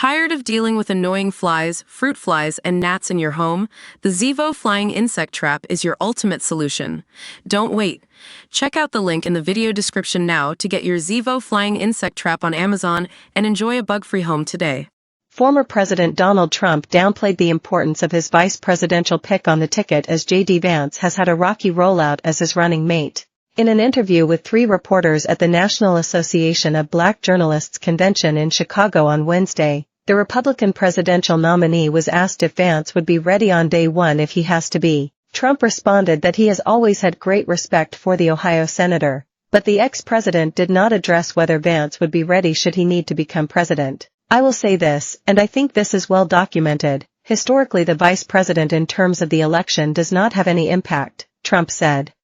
Tired of dealing with annoying flies, fruit flies, and gnats in your home? The Zevo Flying Insect Trap is your ultimate solution. Don't wait. Check out the link in the video description now to get your Zevo Flying Insect Trap on Amazon and enjoy a bug-free home today. Former President Donald Trump downplayed the importance of his vice presidential pick on the ticket as J.D. Vance has had a rocky rollout as his running mate. In an interview with 3 reporters at the National Association of Black Journalists convention in Chicago on Wednesday, the Republican presidential nominee was asked if Vance would be ready on day one if he has to be. Trump responded that he has always had great respect for the Ohio senator, but the ex-president did not address whether Vance would be ready should he need to become president. "I will say this, and I think this is well documented. Historically, the vice president in terms of the election does not have any impact," Trump said.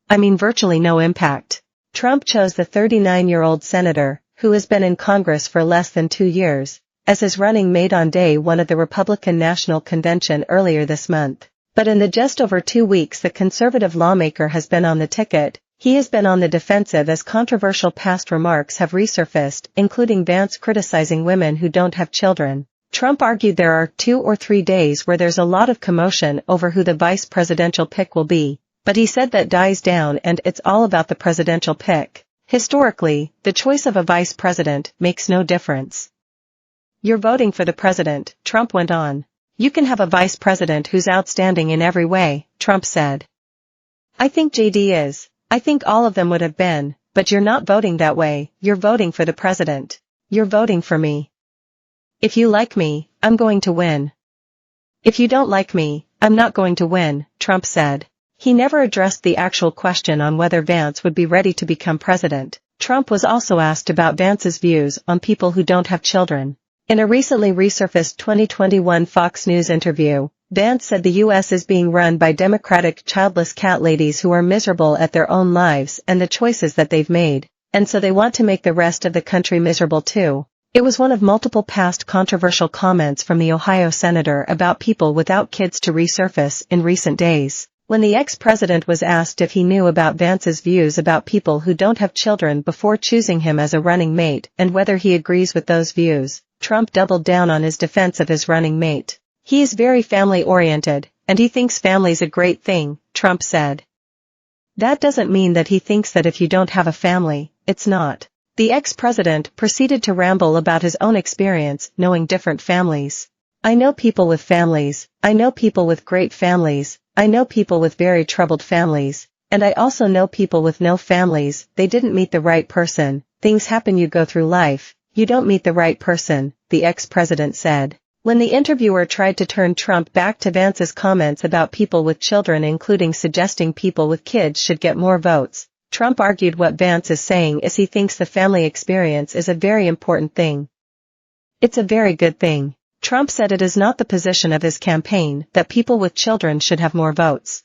"I mean virtually no impact." Trump chose the 39-year-old senator, who has been in Congress for less than 2 years, as his running mate on day one of the Republican National Convention earlier this month. But in the just over 2 weeks the conservative lawmaker has been on the ticket, he has been on the defensive as controversial past remarks have resurfaced, including Vance criticizing women who don't have children. Trump argued there are 2 or 3 days where there's a lot of commotion over who the vice presidential pick will be, but he said that dies down and it's all about the presidential pick. Historically, the choice of a vice president makes no difference. "You're voting for the president," Trump went on. "You can have a vice president who's outstanding in every way," Trump said. "I think JD is. I think all of them would have been, but you're not voting that way. You're voting for the president. You're voting for me. If you like me, I'm going to win. If you don't like me, I'm not going to win," Trump said. He never addressed the actual question on whether Vance would be ready to become president. Trump was also asked about Vance's views on people who don't have children. In a recently resurfaced 2021 Fox News interview, Vance said the U.S. is being run by Democratic childless cat ladies who are miserable at their own lives and the choices that they've made, and so they want to make the rest of the country miserable too. It was one of multiple past controversial comments from the Ohio senator about people without kids to resurface in recent days. When the ex-president was asked if he knew about Vance's views about people who don't have children before choosing him as a running mate and whether he agrees with those views, Trump doubled down on his defense of his running mate. "He is very family-oriented, and he thinks family's a great thing," Trump said. "That doesn't mean that he thinks that if you don't have a family, it's not." The ex-president proceeded to ramble about his own experience knowing different families. "I know people with families, I know people with great families, I know people with very troubled families, and I also know people with no families. They didn't meet the right person. Things happen, you go through life, you don't meet the right person," the ex-president said. When the interviewer tried to turn Trump back to Vance's comments about people with children, including suggesting people with kids should get more votes, Trump argued what Vance is saying is he thinks the family experience is a very important thing. "It's a very good thing." Trump said it is not the position of his campaign that people with children should have more votes.